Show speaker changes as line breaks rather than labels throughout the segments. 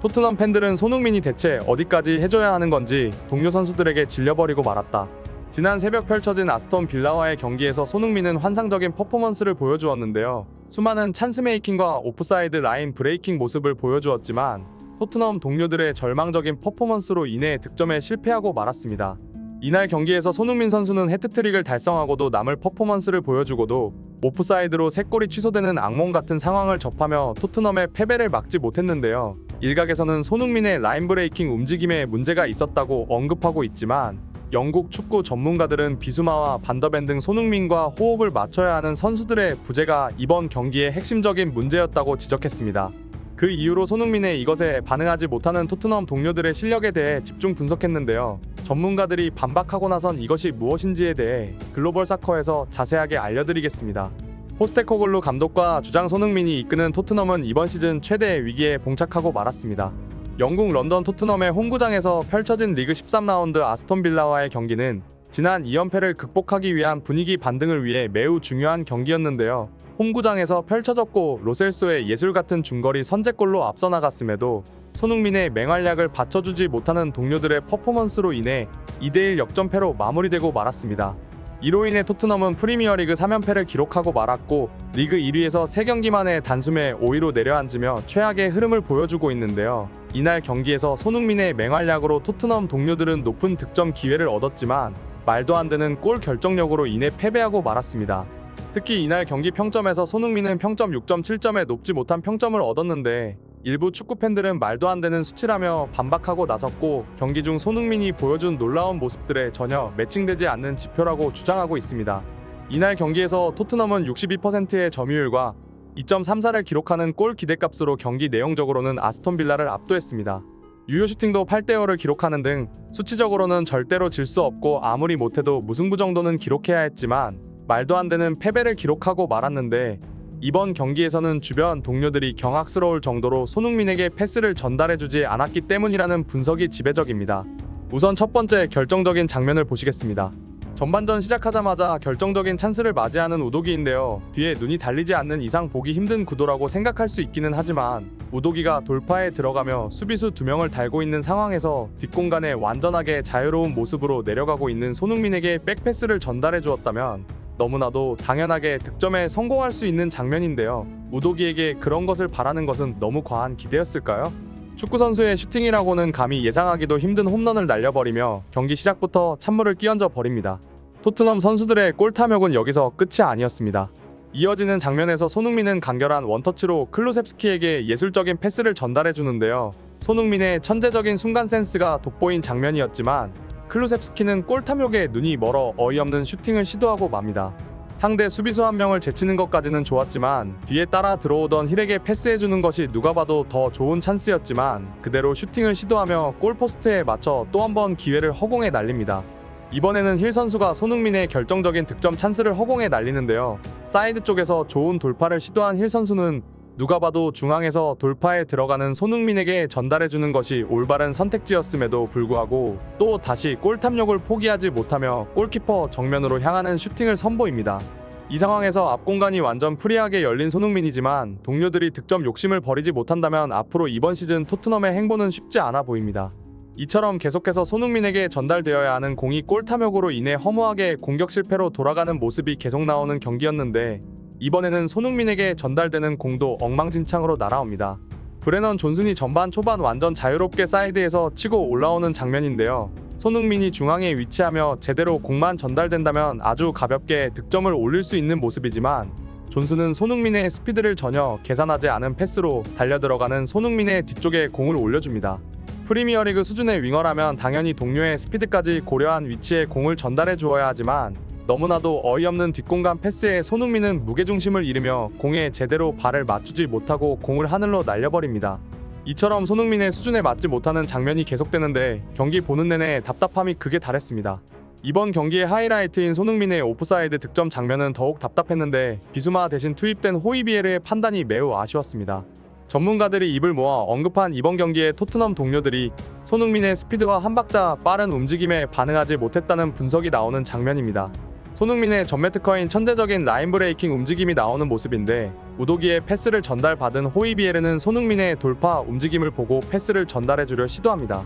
토트넘 팬들은 손흥민이 대체 어디까지 해줘야 하는 건지 동료 선수들에게 질려버리고 말았다. 지난 새벽 펼쳐진 아스톤 빌라와의 경기에서 손흥민은 환상적인 퍼포먼스를 보여주었는데요. 수많은 찬스 메이킹과 오프사이드 라인 브레이킹 모습을 보여주었지만 토트넘 동료들의 절망적인 퍼포먼스로 인해 득점에 실패하고 말았습니다. 이날 경기에서 손흥민 선수는 해트트릭을 달성하고도 남을 퍼포먼스를 보여주고도 오프사이드로 3골이 취소되는 악몽 같은 상황을 접하며 토트넘의 패배를 막지 못했는데요. 일각에서는 손흥민의 라인 브레이킹 움직임에 문제가 있었다고 언급하고 있지만 영국 축구 전문가들은 비수마와 반더벤 등 손흥민과 호흡을 맞춰야 하는 선수들의 부재가 이번 경기의 핵심적인 문제였다고 지적했습니다. 그 이후로 손흥민의 이것에 반응하지 못하는 토트넘 동료들의 실력에 대해 집중 분석했는데요. 전문가들이 반박하고 나선 이것이 무엇인지에 대해 글로벌 사커에서 자세하게 알려드리겠습니다. 포스테코글루 감독과 주장 손흥민이 이끄는 토트넘은 이번 시즌 최대의 위기에 봉착하고 말았습니다. 영국 런던 토트넘의 홈구장에서 펼쳐진 리그 13라운드 아스톤 빌라와의 경기는 지난 2연패를 극복하기 위한 분위기 반등을 위해 매우 중요한 경기였는데요. 홈구장에서 펼쳐졌고 로셀소의 예술같은 중거리 선제골로 앞서 나갔음에도 손흥민의 맹활약을 받쳐주지 못하는 동료들의 퍼포먼스로 인해 2대1 역전패로 마무리되고 말았습니다. 이로 인해 토트넘은 프리미어리그 3연패를 기록하고 말았고 리그 1위에서 3경기 만에 단숨에 5위로 내려앉으며 최악의 흐름을 보여주고 있는데요. 이날 경기에서 손흥민의 맹활약으로 토트넘 동료들은 높은 득점 기회를 얻었지만 말도 안 되는 골 결정력으로 인해 패배하고 말았습니다. 특히 이날 경기 평점에서 손흥민은 평점 6.7점에 높지 못한 평점을 얻었는데 일부 축구팬들은 말도 안 되는 수치라며 반박하고 나섰고 경기 중 손흥민이 보여준 놀라운 모습들에 전혀 매칭되지 않는 지표라고 주장하고 있습니다. 이날 경기에서 토트넘은 62%의 점유율과 2.34를 기록하는 골 기대값으로 경기 내용적으로는 아스톤 빌라를 압도했습니다. 유효 슈팅도 8대5를 기록하는 등 수치적으로는 절대로 질 수 없고 아무리 못해도 무승부 정도는 기록해야 했지만 말도 안 되는 패배를 기록하고 말았는데 이번 경기에서는 주변 동료들이 경악스러울 정도로 손흥민에게 패스를 전달해주지 않았기 때문이라는 분석이 지배적입니다. 우선 첫 번째 결정적인 장면을 보시겠습니다. 전반전 시작하자마자 결정적인 찬스를 맞이하는 우도기인데요. 뒤에 눈이 달리지 않는 이상 보기 힘든 구도라고 생각할 수 있기는 하지만 우도기가 돌파에 들어가며 수비수 2명을 달고 있는 상황에서 뒷공간에 완전하게 자유로운 모습으로 내려가고 있는 손흥민에게 백패스를 전달해 주었다면 너무나도 당연하게 득점에 성공할 수 있는 장면인데요. 우도기에게 그런 것을 바라는 것은 너무 과한 기대였을까요? 축구선수의 슈팅이라고는 감히 예상하기도 힘든 홈런을 날려버리며 경기 시작부터 찬물을 끼얹어 버립니다. 토트넘 선수들의 골탐욕은 여기서 끝이 아니었습니다. 이어지는 장면에서 손흥민은 간결한 원터치로 클루셉스키에게 예술적인 패스를 전달해주는데요. 손흥민의 천재적인 순간 센스가 돋보인 장면이었지만 클루셉스키는 골탐욕에 눈이 멀어 어이없는 슈팅을 시도하고 맙니다. 상대 수비수 한 명을 제치는 것까지는 좋았지만 뒤에 따라 들어오던 힐에게 패스해주는 것이 누가 봐도 더 좋은 찬스였지만 그대로 슈팅을 시도하며 골포스트에 맞춰 또 한 번 기회를 허공에 날립니다. 이번에는 힐 선수가 손흥민의 결정적인 득점 찬스를 허공에 날리는데요. 사이드 쪽에서 좋은 돌파를 시도한 힐 선수는 누가 봐도 중앙에서 돌파에 들어가는 손흥민에게 전달해주는 것이 올바른 선택지였음에도 불구하고 또 다시 골탐욕을 포기하지 못하며 골키퍼 정면으로 향하는 슈팅을 선보입니다. 이 상황에서 앞공간이 완전 프리하게 열린 손흥민이지만 동료들이 득점 욕심을 버리지 못한다면 앞으로 이번 시즌 토트넘의 행보는 쉽지 않아 보입니다. 이처럼 계속해서 손흥민에게 전달되어야 하는 공이 골탐욕으로 인해 허무하게 공격 실패로 돌아가는 모습이 계속 나오는 경기였는데 이번에는 손흥민에게 전달되는 공도 엉망진창으로 날아옵니다. 브레넌 존슨이 전반 초반 완전 자유롭게 사이드에서 치고 올라오는 장면인데요. 손흥민이 중앙에 위치하며 제대로 공만 전달된다면 아주 가볍게 득점을 올릴 수 있는 모습이지만 존슨은 손흥민의 스피드를 전혀 계산하지 않은 패스로 달려들어가는 손흥민의 뒤쪽에 공을 올려줍니다. 프리미어리그 수준의 윙어라면 당연히 동료의 스피드까지 고려한 위치에 공을 전달해 주어야 하지만 너무나도 어이없는 뒷공간 패스에 손흥민은 무게중심을 잃으며 공에 제대로 발을 맞추지 못하고 공을 하늘로 날려버립니다. 이처럼 손흥민의 수준에 맞지 못하는 장면이 계속되는데 경기 보는 내내 답답함이 극에 달했습니다. 이번 경기의 하이라이트인 손흥민의 오프사이드 득점 장면은 더욱 답답했는데 비수마 대신 투입된 호이비에르의 판단이 매우 아쉬웠습니다. 전문가들이 입을 모아 언급한 이번 경기에 토트넘 동료들이 손흥민의 스피드와 한 박자 빠른 움직임에 반응하지 못했다는 분석이 나오는 장면입니다. 손흥민의 전매 특허인 천재적인 라인 브레이킹 움직임이 나오는 모습인데, 우도기에 패스를 전달받은 호이비에르는 손흥민의 돌파 움직임을 보고 패스를 전달해주려 시도합니다.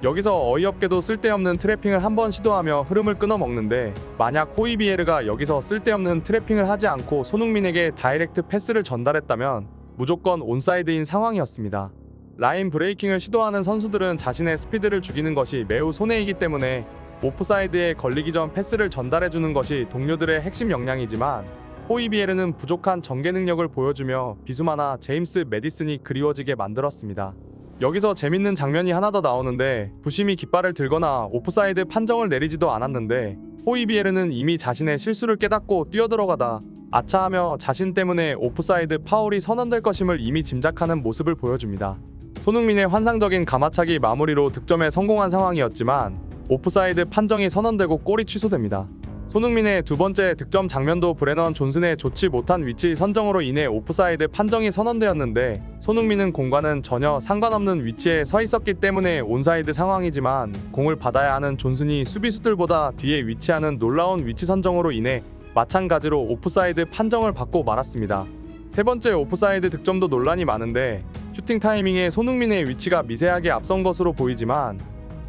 여기서 어이없게도 쓸데없는 트래핑을 한번 시도하며 흐름을 끊어먹는데, 만약 호이비에르가 여기서 쓸데없는 트래핑을 하지 않고 손흥민에게 다이렉트 패스를 전달했다면 무조건 온사이드인 상황이었습니다. 라인 브레이킹을 시도하는 선수들은 자신의 스피드를 죽이는 것이 매우 손해이기 때문에 오프사이드에 걸리기 전 패스를 전달해주는 것이 동료들의 핵심 역량이지만, 호이비에르는 부족한 전개 능력을 보여주며 비수마나 제임스 매디슨이 그리워지게 만들었습니다. 여기서 재밌는 장면이 하나 더 나오는데, 부심이 깃발을 들거나 오프사이드 판정을 내리지도 않았는데 호이비에르는 이미 자신의 실수를 깨닫고 뛰어들어가다 아차하며 자신 때문에 오프사이드 파울이 선언될 것임을 이미 짐작하는 모습을 보여줍니다. 손흥민의 환상적인 가마차기 마무리로 득점에 성공한 상황이었지만 오프사이드 판정이 선언되고 골이 취소됩니다. 손흥민의 두 번째 득점 장면도 브레넌 존슨의 좋지 못한 위치 선정으로 인해 오프사이드 판정이 선언되었는데, 손흥민은 공과는 전혀 상관없는 위치에 서 있었기 때문에 온사이드 상황이지만 공을 받아야 하는 존슨이 수비수들보다 뒤에 위치하는 놀라운 위치 선정으로 인해 마찬가지로 오프사이드 판정을 받고 말았습니다. 세 번째 오프사이드 득점도 논란이 많은데, 슈팅 타이밍에 손흥민의 위치가 미세하게 앞선 것으로 보이지만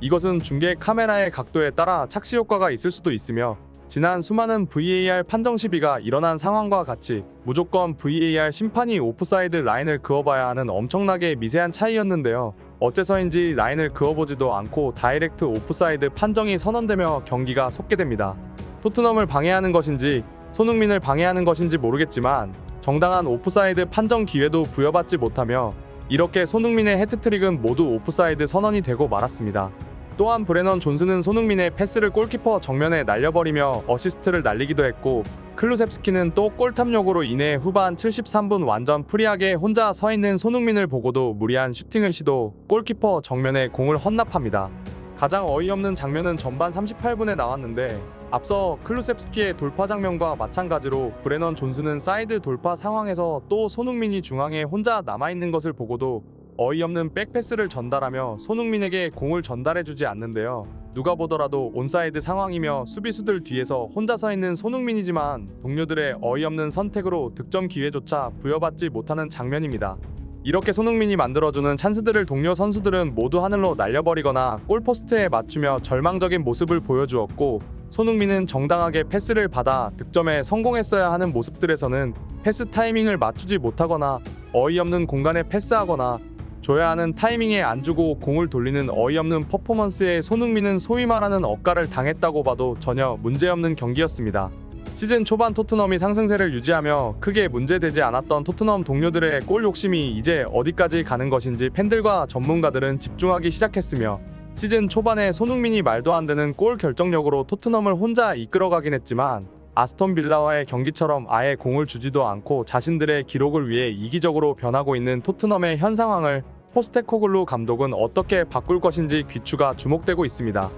이것은 중계 카메라의 각도에 따라 착시 효과가 있을 수도 있으며, 지난 수많은 VAR 판정 시비가 일어난 상황과 같이 무조건 VAR 심판이 오프사이드 라인을 그어봐야 하는 엄청나게 미세한 차이였는데요. 어째서인지 라인을 그어보지도 않고 다이렉트 오프사이드 판정이 선언되며 경기가 속게됩니다. 토트넘을 방해하는 것인지 손흥민을 방해하는 것인지 모르겠지만 정당한 오프사이드 판정 기회도 부여받지 못하며 이렇게 손흥민의 해트트릭은 모두 오프사이드 선언이 되고 말았습니다. 또한 브레넌 존슨은 손흥민의 패스를 골키퍼 정면에 날려버리며 어시스트를 날리기도 했고, 클루셉스키는 또 골탐욕으로 인해 후반 73분 완전 프리하게 혼자 서 있는 손흥민을 보고도 무리한 슈팅을 시도, 골키퍼 정면에 공을 헌납합니다. 가장 어이없는 장면은 전반 38분에 나왔는데, 앞서 클루셉스키의 돌파 장면과 마찬가지로 브레넌 존슨은 사이드 돌파 상황에서 또 손흥민이 중앙에 혼자 남아있는 것을 보고도 어이없는 백패스를 전달하며 손흥민에게 공을 전달해주지 않는데요. 누가 보더라도 온사이드 상황이며 수비수들 뒤에서 혼자 서 있는 손흥민이지만 동료들의 어이없는 선택으로 득점 기회조차 부여받지 못하는 장면입니다. 이렇게 손흥민이 만들어주는 찬스들을 동료 선수들은 모두 하늘로 날려버리거나 골포스트에 맞추며 절망적인 모습을 보여주었고, 손흥민은 정당하게 패스를 받아 득점에 성공했어야 하는 모습들에서는 패스 타이밍을 맞추지 못하거나 어이없는 공간에 패스하거나 줘야 하는 타이밍에 안 주고 공을 돌리는 어이없는 퍼포먼스에 손흥민은 소위 말하는 억가를 당했다고 봐도 전혀 문제없는 경기였습니다. 시즌 초반 토트넘이 상승세를 유지하며 크게 문제되지 않았던 토트넘 동료들의 골 욕심이 이제 어디까지 가는 것인지 팬들과 전문가들은 집중하기 시작했으며, 시즌 초반에 손흥민이 말도 안 되는 골 결정력으로 토트넘을 혼자 이끌어가긴 했지만 아스톤 빌라와의 경기처럼 아예 공을 주지도 않고 자신들의 기록을 위해 이기적으로 변하고 있는 토트넘의 현 상황을 포스테코글루 감독은 어떻게 바꿀 것인지 귀추가 주목되고 있습니다.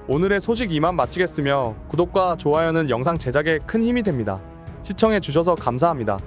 오늘의 소식 이만 마치겠으며 구독과 좋아요는 영상 제작에 큰 힘이 됩니다. 시청해 주셔서 감사합니다.